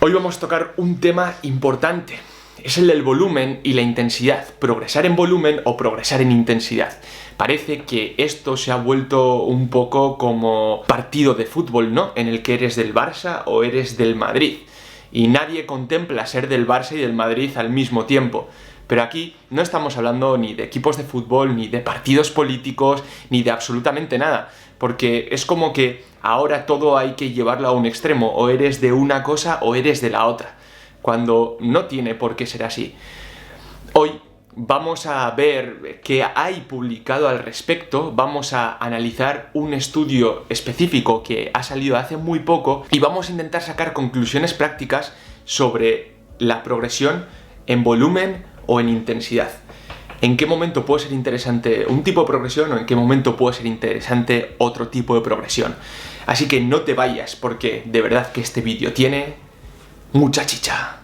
Hoy vamos a tocar un tema importante. Es el del volumen y la intensidad. Progresar en volumen o progresar en intensidad. Parece que esto se ha vuelto un poco como partido de fútbol, ¿no? En el que eres del Barça o eres del Madrid. Y nadie contempla ser del Barça y del Madrid al mismo tiempo. Pero aquí no estamos hablando ni de equipos de fútbol, ni de partidos políticos, ni de absolutamente nada. Porque es como que ahora todo hay que llevarlo a un extremo. O eres de una cosa o eres de la otra. Cuando no tiene por qué ser así. Hoy vamos a ver qué hay publicado al respecto, vamos a analizar un estudio específico que ha salido hace muy poco y vamos a intentar sacar conclusiones prácticas sobre la progresión en volumen o en intensidad. ¿En qué momento puede ser interesante un tipo de progresión o en qué momento puede ser interesante otro tipo de progresión? Así que no te vayas porque de verdad que este vídeo tiene mucha chicha.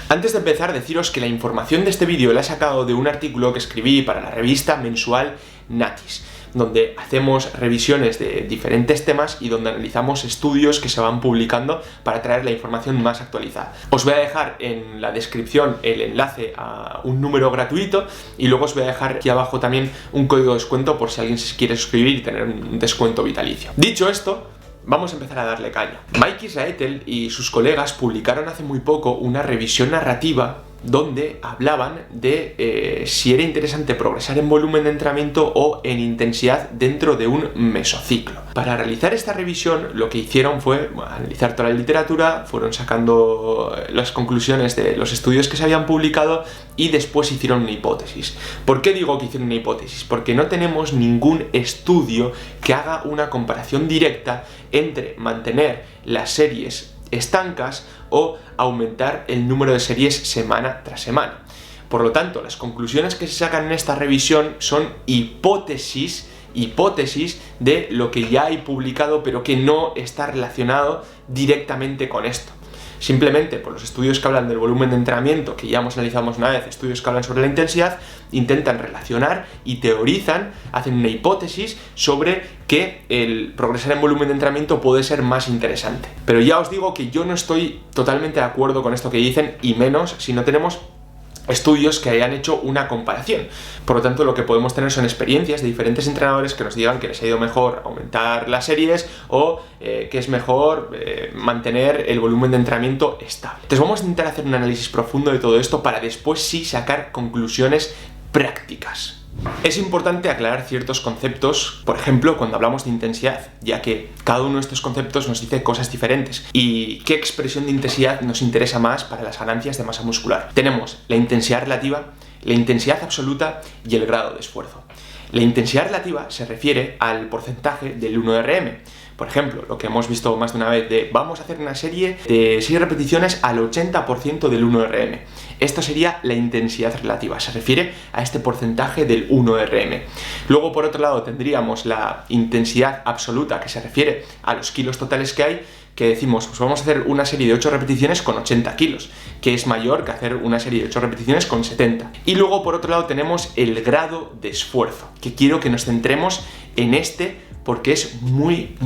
Antes de empezar, deciros que la información de este vídeo la he sacado de un artículo que escribí para la revista mensual Natis, donde hacemos revisiones de diferentes temas y donde analizamos estudios que se van publicando para traer la información más actualizada. Os voy a dejar en la descripción el enlace a un número gratuito y luego os voy a dejar aquí abajo también un código de descuento por si alguien se quiere suscribir y tener un descuento vitalicio. Dicho esto, vamos a empezar a darle caña. Mike Israetel y sus colegas publicaron hace muy poco una revisión narrativa donde hablaban de si era interesante progresar en volumen de entrenamiento o en intensidad dentro de un mesociclo. Para realizar esta revisión lo que hicieron fue analizar toda la literatura, fueron sacando las conclusiones de los estudios que se habían publicado y después hicieron una hipótesis. ¿Por qué digo que hicieron una hipótesis? Porque no tenemos ningún estudio que haga una comparación directa entre mantener las series estancas o aumentar el número de series semana tras semana. Por lo tanto, las conclusiones que se sacan en esta revisión son hipótesis de lo que ya hay publicado pero que no está relacionado directamente con esto. Simplemente por los estudios que hablan del volumen de entrenamiento, que ya hemos analizado una vez, estudios que hablan sobre la intensidad, intentan relacionar y teorizan, hacen una hipótesis sobre que el progresar en volumen de entrenamiento puede ser más interesante. Pero ya os digo que yo no estoy totalmente de acuerdo con esto que dicen, y menos si no tenemos estudios que hayan hecho una comparación. Por lo tanto, lo que podemos tener son experiencias de diferentes entrenadores que nos digan que les ha ido mejor aumentar las series o que es mejor mantener el volumen de entrenamiento estable. Entonces vamos a intentar hacer un análisis profundo de todo esto para después sí sacar conclusiones prácticas. Es importante aclarar ciertos conceptos, por ejemplo, cuando hablamos de intensidad, ya que cada uno de estos conceptos nos dice cosas diferentes. ¿Y qué expresión de intensidad nos interesa más para las ganancias de masa muscular? Tenemos la intensidad relativa, la intensidad absoluta y el grado de esfuerzo. La intensidad relativa se refiere al porcentaje del 1RM. Por ejemplo, lo que hemos visto más de una vez de vamos a hacer una serie de 6 repeticiones al 80% del 1RM. Esto sería la intensidad relativa, se refiere a este porcentaje del 1RM. Luego, por otro lado, tendríamos la intensidad absoluta, que se refiere a los kilos totales que hay, que decimos, pues vamos a hacer una serie de 8 repeticiones con 80 kilos, que es mayor que hacer una serie de 8 repeticiones con 70. Y luego, por otro lado, tenemos el grado de esfuerzo, que quiero que nos centremos en este porque es muy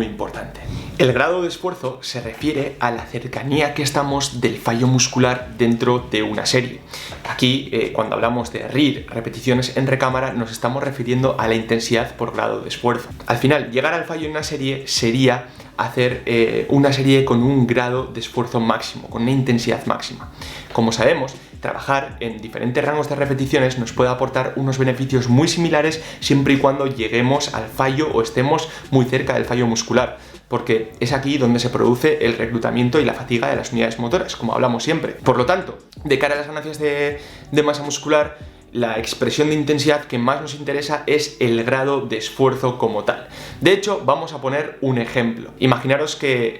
importante. El grado de esfuerzo se refiere a la cercanía que estamos del fallo muscular dentro de una serie. Aquí, cuando hablamos de RIR, repeticiones en recámara, nos estamos refiriendo a la intensidad por grado de esfuerzo. Al final, llegar al fallo en una serie sería hacer una serie con un grado de esfuerzo máximo, con una intensidad máxima. Como sabemos, trabajar en diferentes rangos de repeticiones nos puede aportar unos beneficios muy similares siempre y cuando lleguemos al fallo o estemos muy cerca del fallo muscular, porque es aquí donde se produce el reclutamiento y la fatiga de las unidades motoras, como hablamos siempre. Por lo tanto, de cara a las ganancias de masa muscular, la expresión de intensidad que más nos interesa es el grado de esfuerzo como tal. De hecho, vamos a poner un ejemplo. Imaginaros que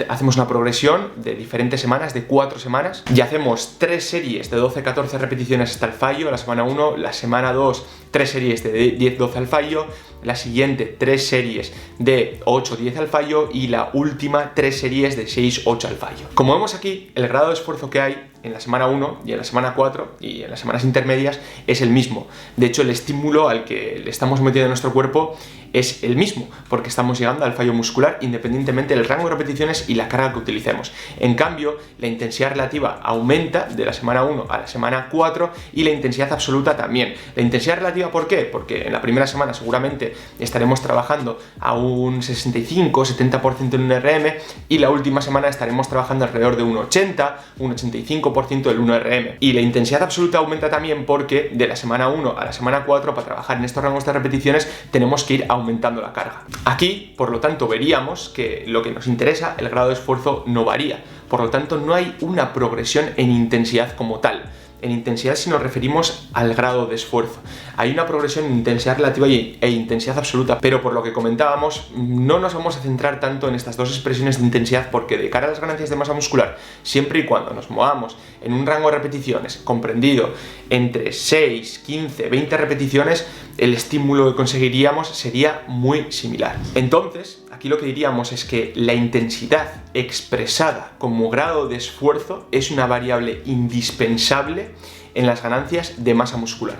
hacemos una progresión de diferentes semanas, de 4 semanas, y hacemos 3 series de 12-14 repeticiones hasta el fallo, la semana 1, la semana 2 3 series de 10-12 al fallo, la siguiente 3 series de 8-10 al fallo y la última 3 series de 6-8 al fallo. Como vemos aquí, el grado de esfuerzo que hay en la semana 1 y en la semana 4 y en las semanas intermedias es el mismo. De hecho, el estímulo al que le estamos metiendo en nuestro cuerpo es el mismo, porque estamos llegando al fallo muscular independientemente del rango de repeticiones y la carga que utilicemos. En cambio, la intensidad relativa aumenta de la semana 1 a la semana 4 y la intensidad absoluta también. La intensidad relativa, ¿por qué? Porque en la primera semana seguramente estaremos trabajando a un 65-70% en un RM y la última semana estaremos trabajando alrededor de un 80, un 85% del 1RM. Y la intensidad absoluta aumenta también porque de la semana 1 a la semana 4, para trabajar en estos rangos de repeticiones, tenemos que ir aumentando la carga. Aquí, por lo tanto, veríamos que lo que nos interesa, el grado de esfuerzo, no varía. Por lo tanto, no hay una progresión en intensidad como tal. En intensidad, si nos referimos al grado de esfuerzo, hay una progresión en intensidad relativa e intensidad absoluta, pero por lo que comentábamos, no nos vamos a centrar tanto en estas dos expresiones de intensidad, porque de cara a las ganancias de masa muscular, siempre y cuando nos movamos en un rango de repeticiones comprendido entre 6, 15, 20 repeticiones, el estímulo que conseguiríamos sería muy similar. Entonces, aquí lo que diríamos es que la intensidad expresada como grado de esfuerzo es una variable indispensable en las ganancias de masa muscular.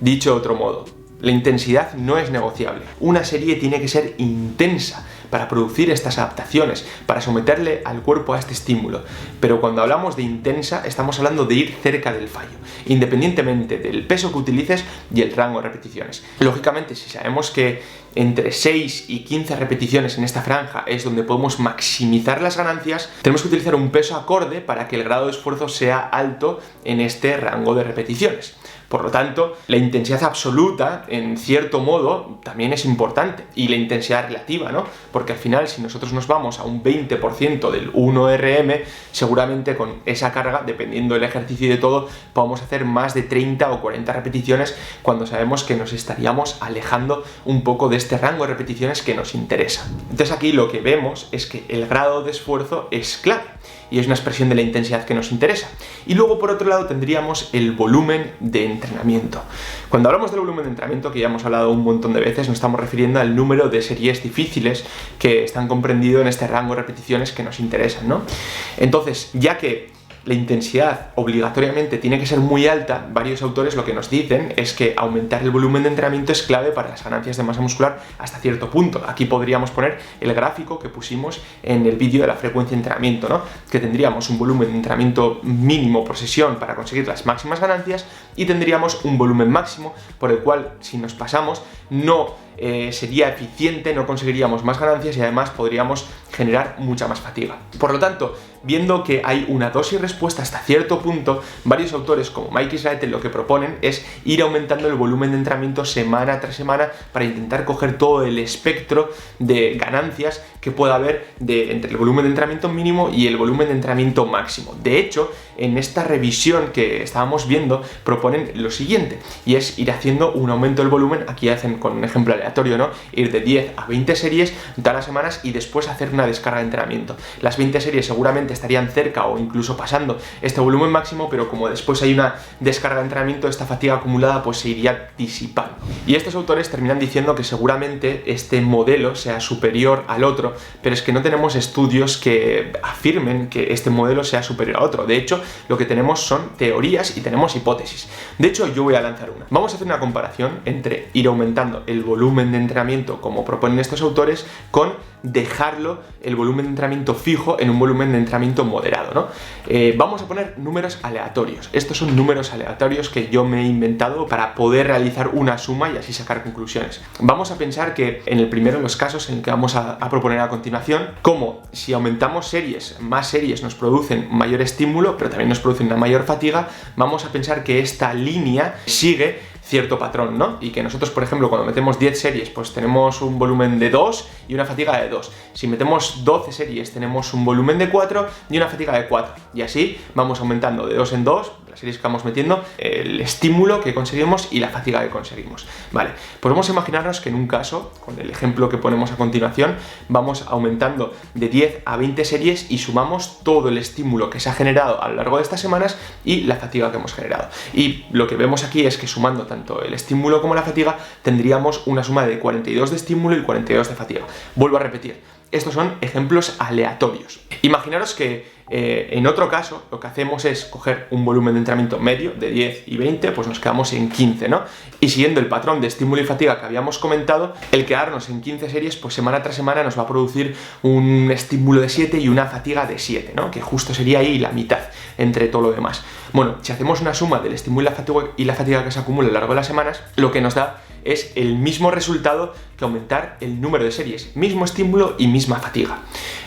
Dicho de otro modo, la intensidad no es negociable. Una serie tiene que ser intensa para producir estas adaptaciones, para someterle al cuerpo a este estímulo. Pero cuando hablamos de intensa, estamos hablando de ir cerca del fallo, independientemente del peso que utilices y el rango de repeticiones. Lógicamente, si sabemos que entre 6 y 15 repeticiones en esta franja es donde podemos maximizar las ganancias, tenemos que utilizar un peso acorde para que el grado de esfuerzo sea alto en este rango de repeticiones. Por lo tanto, la intensidad absoluta, en cierto modo, también es importante, y la intensidad relativa, ¿no? Porque al final, si nosotros nos vamos a un 20% del 1RM, seguramente con esa carga, dependiendo del ejercicio y de todo, podemos hacer más de 30 o 40 repeticiones cuando sabemos que nos estaríamos alejando un poco de este rango de repeticiones que nos interesa. Entonces aquí lo que vemos es que el grado de esfuerzo es clave y es una expresión de la intensidad que nos interesa. Y luego, por otro lado, tendríamos el volumen de entrenamiento. Cuando hablamos del volumen de entrenamiento, que ya hemos hablado un montón de veces, nos estamos refiriendo al número de series difíciles que están comprendidos en este rango de repeticiones que nos interesan, ¿no? Entonces, ya que la intensidad obligatoriamente tiene que ser muy alta, varios autores lo que nos dicen es que aumentar el volumen de entrenamiento es clave para las ganancias de masa muscular hasta cierto punto. Aquí podríamos poner el gráfico que pusimos en el vídeo de la frecuencia de entrenamiento, ¿no? Que tendríamos un volumen de entrenamiento mínimo por sesión para conseguir las máximas ganancias y tendríamos un volumen máximo por el cual, si nos pasamos, no sería eficiente, no conseguiríamos más ganancias y además podríamos generar mucha más fatiga. Por lo tanto, viendo que hay una dosis respuesta hasta cierto punto, varios autores como Mike Israetel lo que proponen es ir aumentando el volumen de entrenamiento semana tras semana para intentar coger todo el espectro de ganancias que pueda haber entre el volumen de entrenamiento mínimo y el volumen de entrenamiento máximo. De hecho, en esta revisión que estábamos viendo proponen lo siguiente, y es ir haciendo un aumento del volumen. Aquí hacen con un ejemplo aleatorio, ¿no? Ir de 10 a 20 series todas las semanas y después hacer una descarga de entrenamiento. Las 20 series seguramente estarían cerca o incluso pasando este volumen máximo, pero como después hay una descarga de entrenamiento, esta fatiga acumulada pues se iría disipando. Y estos autores terminan diciendo que seguramente este modelo sea superior al otro, pero es que no tenemos estudios que afirmen que este modelo sea superior a otro. De hecho, lo que tenemos son teorías y tenemos hipótesis. De hecho, yo voy a lanzar una. Vamos a hacer una comparación entre ir aumentando el volumen de entrenamiento, como proponen estos autores, con dejarlo, el volumen de entrenamiento fijo, en un volumen de entrenamiento moderado, ¿no? Vamos a poner números aleatorios. Estos son números aleatorios que yo me he inventado para poder realizar una suma y así sacar conclusiones. Vamos a pensar que en el primero de los casos en el que vamos a proponer a continuación, como si aumentamos series, más series nos producen mayor estímulo, pero también nos producen una mayor fatiga, vamos a pensar que esta línea sigue cierto patrón, ¿no? Y que nosotros, por ejemplo, cuando metemos 10 series, pues tenemos un volumen de 2 y una fatiga de 2. Si metemos 12 series, tenemos un volumen de 4 y una fatiga de 4. Y así vamos aumentando de 2 en 2, las series que vamos metiendo, el estímulo que conseguimos y la fatiga que conseguimos. Vale, podemos imaginarnos que en un caso, con el ejemplo que ponemos a continuación, vamos aumentando de 10 a 20 series y sumamos todo el estímulo que se ha generado a lo largo de estas semanas y la fatiga que hemos generado. Y lo que vemos aquí es que sumando tanto el estímulo como la fatiga tendríamos una suma de 42 de estímulo y 42 de fatiga. Vuelvo a repetir, estos son ejemplos aleatorios. Imaginaros que en otro caso lo que hacemos es coger un volumen de entrenamiento medio de 10 y 20, pues nos quedamos en 15, ¿no? Y siguiendo el patrón de estímulo y fatiga que habíamos comentado, el quedarnos en 15 series, pues semana tras semana nos va a producir un estímulo de 7 y una fatiga de 7, ¿no? Que justo sería ahí la mitad entre todo lo demás. Bueno, si hacemos una suma del estímulo y la fatiga que se acumula a lo largo de las semanas, lo que nos da es el mismo resultado que aumentar el número de series, mismo estímulo y misma fatiga.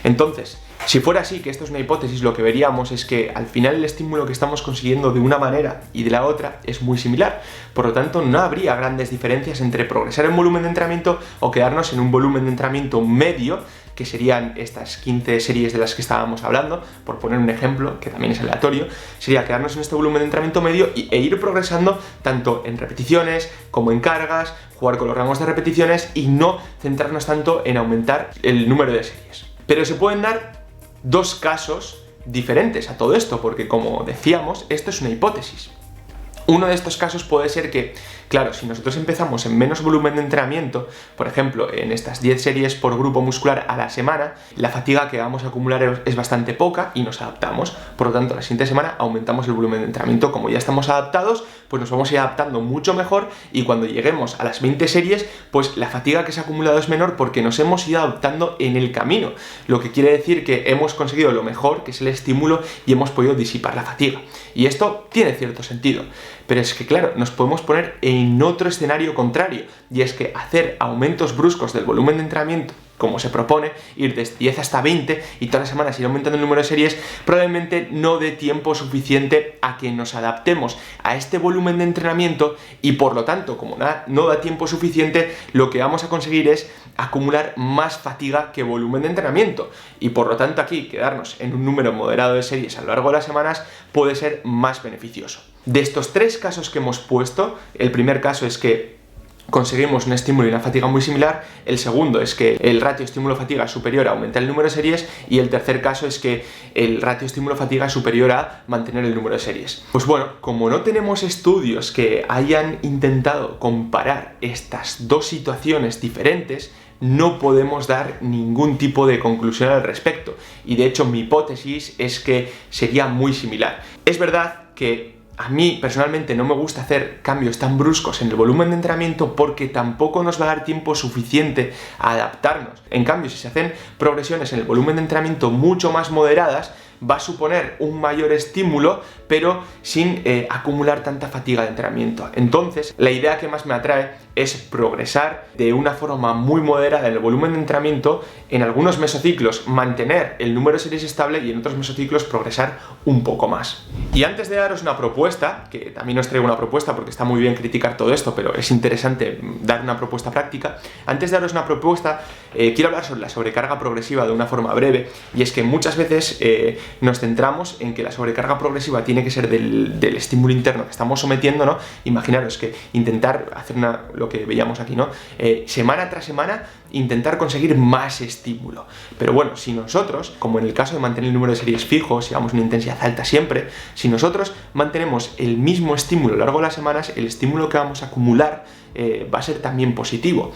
Entonces, si fuera así, que esto es una hipótesis, lo que veríamos es que al final el estímulo que estamos consiguiendo de una manera y de la otra es muy similar. Por lo tanto, no habría grandes diferencias entre progresar en volumen de entrenamiento o quedarnos en un volumen de entrenamiento medio, que serían estas 15 series de las que estábamos hablando, por poner un ejemplo, que también es aleatorio, sería quedarnos en este volumen de entrenamiento medio e ir progresando tanto en repeticiones como en cargas, jugar con los rangos de repeticiones y no centrarnos tanto en aumentar el número de series. Pero se pueden dar dos casos diferentes a todo esto, porque como decíamos, esto es una hipótesis. Uno de estos casos puede ser que, claro, si nosotros empezamos en menos volumen de entrenamiento, por ejemplo, en estas 10 series por grupo muscular a la semana, la fatiga que vamos a acumular es bastante poca y nos adaptamos. Por lo tanto, la siguiente semana aumentamos el volumen de entrenamiento. Como ya estamos adaptados, pues nos vamos a ir adaptando mucho mejor y cuando lleguemos a las 20 series, pues la fatiga que se ha acumulado es menor porque nos hemos ido adaptando en el camino. Lo que quiere decir que hemos conseguido lo mejor, que es el estímulo, y hemos podido disipar la fatiga. Y esto tiene cierto sentido. Pero es que, claro, nos podemos poner en otro escenario contrario, y es que hacer aumentos bruscos del volumen de entrenamiento, como se propone, ir de 10 hasta 20 y todas las semanas ir aumentando el número de series, probablemente no dé tiempo suficiente a que nos adaptemos a este volumen de entrenamiento y por lo tanto, como no da tiempo suficiente, lo que vamos a conseguir es acumular más fatiga que volumen de entrenamiento y por lo tanto aquí quedarnos en un número moderado de series a lo largo de las semanas puede ser más beneficioso. De estos tres casos que hemos puesto, el primer caso es que conseguimos un estímulo y una fatiga muy similar, el segundo es que el ratio estímulo-fatiga es superior a aumentar el número de series y el tercer caso es que el ratio estímulo-fatiga es superior a mantener el número de series. Pues bueno, como no tenemos estudios que hayan intentado comparar estas dos situaciones diferentes, no podemos dar ningún tipo de conclusión al respecto y de hecho mi hipótesis es que sería muy similar. Es verdad que a mí personalmente no me gusta hacer cambios tan bruscos en el volumen de entrenamiento porque tampoco nos va a dar tiempo suficiente a adaptarnos. En cambio, si se hacen progresiones en el volumen de entrenamiento mucho más moderadas, va a suponer un mayor estímulo, pero sin acumular tanta fatiga de entrenamiento. Entonces, la idea que más me atrae es progresar de una forma muy moderada en el volumen de entrenamiento, en algunos mesociclos mantener el número de series estable y en otros mesociclos progresar un poco más. Y antes de daros una propuesta, que también os traigo una propuesta porque está muy bien criticar todo esto, pero es interesante dar una propuesta práctica, antes de daros una propuesta, quiero hablar sobre la sobrecarga progresiva de una forma breve, y es que muchas veces nos centramos en que la sobrecarga progresiva tiene que ser del estímulo interno que estamos sometiendo, ¿no? Imaginaros que intentar hacer lo que veíamos aquí, ¿no? Semana tras semana intentar conseguir más estímulo. Pero bueno, si nosotros, como en el caso de mantener el número de series fijo, si llevamos una intensidad alta siempre, si nosotros mantenemos el mismo estímulo a lo largo de las semanas, el estímulo que vamos a acumular va a ser también positivo.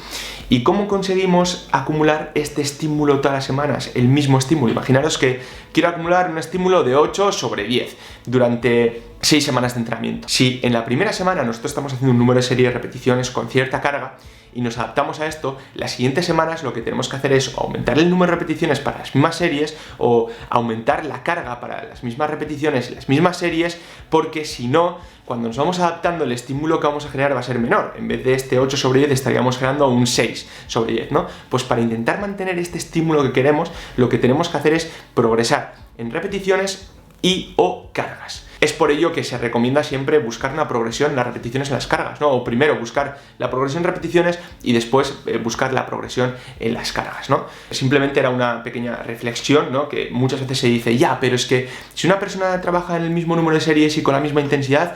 ¿Y cómo conseguimos acumular este estímulo todas las semanas? El mismo estímulo. Imaginaros que quiero acumular un estímulo de 8 sobre 10 durante 6 semanas de entrenamiento. Si en la primera semana nosotros estamos haciendo un número de series de repeticiones con cierta carga y nos adaptamos a esto, las siguientes semanas lo que tenemos que hacer es aumentar el número de repeticiones para las mismas series o aumentar la carga para las mismas repeticiones y las mismas series, porque si no, cuando nos vamos adaptando, el estímulo que vamos a generar va a ser menor. En vez de este 8 sobre 10 estaríamos generando un 6 sobre 10, ¿no? Pues para intentar mantener este estímulo que queremos, lo que tenemos que hacer es progresar en repeticiones y o cargas. Es por ello que se recomienda siempre buscar una progresión, las repeticiones en las cargas, ¿no? O primero buscar la progresión en repeticiones y después buscar la progresión en las cargas, ¿no? Simplemente era una pequeña reflexión, ¿no? Que muchas veces se dice, ya, pero es que si una persona trabaja en el mismo número de series y con la misma intensidad,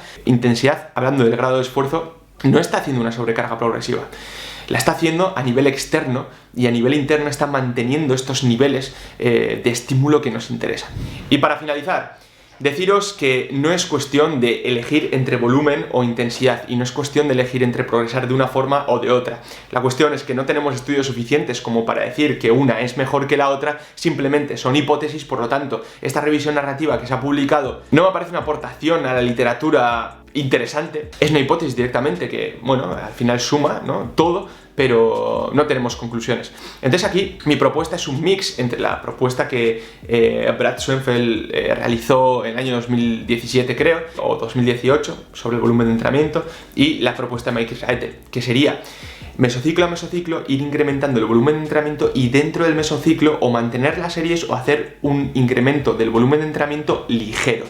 hablando del grado de esfuerzo, no está haciendo una sobrecarga progresiva. La está haciendo a nivel externo y a nivel interno está manteniendo estos niveles de estímulo que nos interesan. Y para finalizar, deciros que no es cuestión de elegir entre volumen o intensidad y no es cuestión de elegir entre progresar de una forma o de otra. La cuestión es que no tenemos estudios suficientes como para decir que una es mejor que la otra, simplemente son hipótesis, por lo tanto, esta revisión narrativa que se ha publicado no me parece una aportación a la literatura interesante, es una hipótesis directamente que, bueno, al final suma, ¿no? Todo, pero no tenemos conclusiones. Entonces aquí mi propuesta es un mix entre la propuesta que Brad Schoenfeld realizó en el año 2017 creo, o 2018, sobre el volumen de entrenamiento, y la propuesta de Mike Israetel, que sería mesociclo a mesociclo ir incrementando el volumen de entrenamiento y dentro del mesociclo o mantener las series o hacer un incremento del volumen de entrenamiento ligero,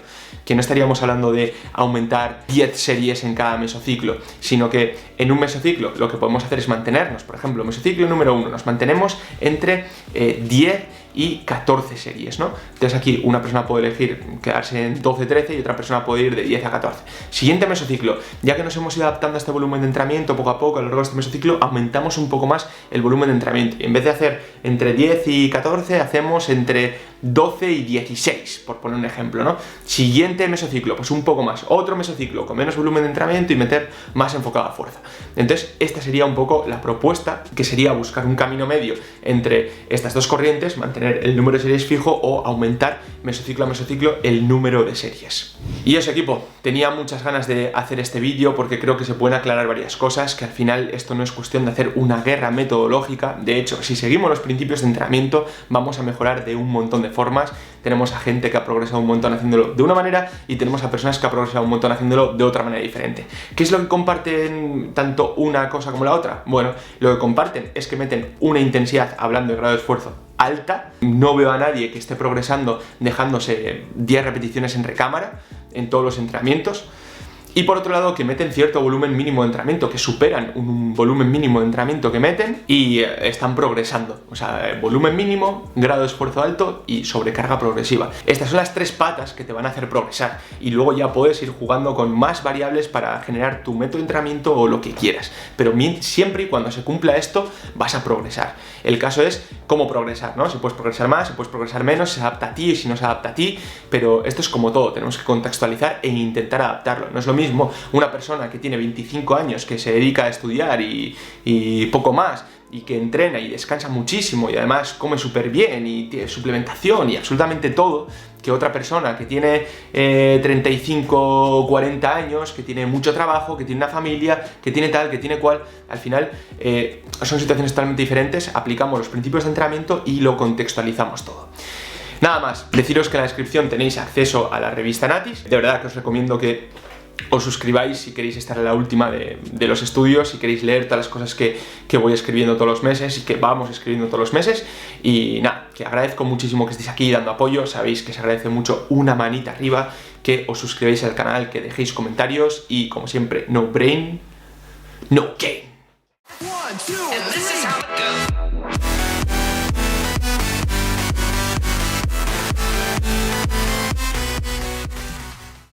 que no estaríamos hablando de aumentar 10 series en cada mesociclo, sino que en un mesociclo lo que podemos hacer es mantenernos, por ejemplo, mesociclo número 1, nos mantenemos entre 10 y 14 series, ¿no? Entonces aquí una persona puede elegir quedarse en 12-13 y otra persona puede ir de 10 a 14. Siguiente mesociclo, ya que nos hemos ido adaptando a este volumen de entrenamiento poco a poco a lo largo de este mesociclo, aumentamos un poco más el volumen de entrenamiento. Y en vez de hacer entre 10 y 14, hacemos entre 12 y 16, por poner un ejemplo, ¿no? Siguiente mesociclo, pues un poco más. Otro mesociclo con menos volumen de entrenamiento y meter más enfocado a fuerza. Entonces, esta sería un poco la propuesta, que sería buscar un camino medio entre estas dos corrientes, mantener el número de series fijo o aumentar mesociclo a mesociclo el número de series. Y eso, equipo, tenía muchas ganas de hacer este vídeo porque creo que se pueden aclarar varias cosas, que al final esto no es cuestión de hacer una guerra metodológica. De hecho, si seguimos los principios de entrenamiento, vamos a mejorar de un montón de formas. Tenemos a gente que ha progresado un montón haciéndolo de una manera y tenemos a personas que han progresado un montón haciéndolo de otra manera diferente. ¿Qué es lo que comparten tanto una cosa como la otra? Bueno, lo que comparten es que meten una intensidad, hablando de grado de esfuerzo, alta. No veo a nadie que esté progresando dejándose 10 repeticiones en recámara en todos los entrenamientos. Y por otro lado, que meten cierto volumen mínimo de entrenamiento, que superan un volumen mínimo de entrenamiento que meten y están progresando. O sea, volumen mínimo, grado de esfuerzo alto y sobrecarga progresiva. Estas son las tres patas que te van a hacer progresar. Y luego ya puedes ir jugando con más variables para generar tu método de entrenamiento o lo que quieras. Pero siempre y cuando se cumpla esto, vas a progresar. El caso es cómo progresar, ¿no? Si puedes progresar más, si puedes progresar menos, si se adapta a ti, si no se adapta a ti. Pero esto es como todo, tenemos que contextualizar e intentar adaptarlo. No es lo mismo una persona que tiene 25 años, que se dedica a estudiar y poco más, y que entrena y descansa muchísimo y además come súper bien y tiene suplementación y absolutamente todo, que otra persona que tiene 35 o 40 años, que tiene mucho trabajo, que tiene una familia, que tiene tal, que tiene cual. Al final son situaciones totalmente diferentes, aplicamos los principios de entrenamiento y lo contextualizamos todo. Nada más, deciros que en la descripción tenéis acceso a la revista Natis. De verdad que os recomiendo que os suscribáis si queréis estar en la última de los estudios, si queréis leer todas las cosas que voy escribiendo todos los meses y que vamos escribiendo todos los meses. Y nada, que agradezco muchísimo que estéis aquí dando apoyo. Sabéis que se agradece mucho una manita arriba, que os suscribáis al canal, que dejéis comentarios y, como siempre, no brain, no gain. 1, 2, 3.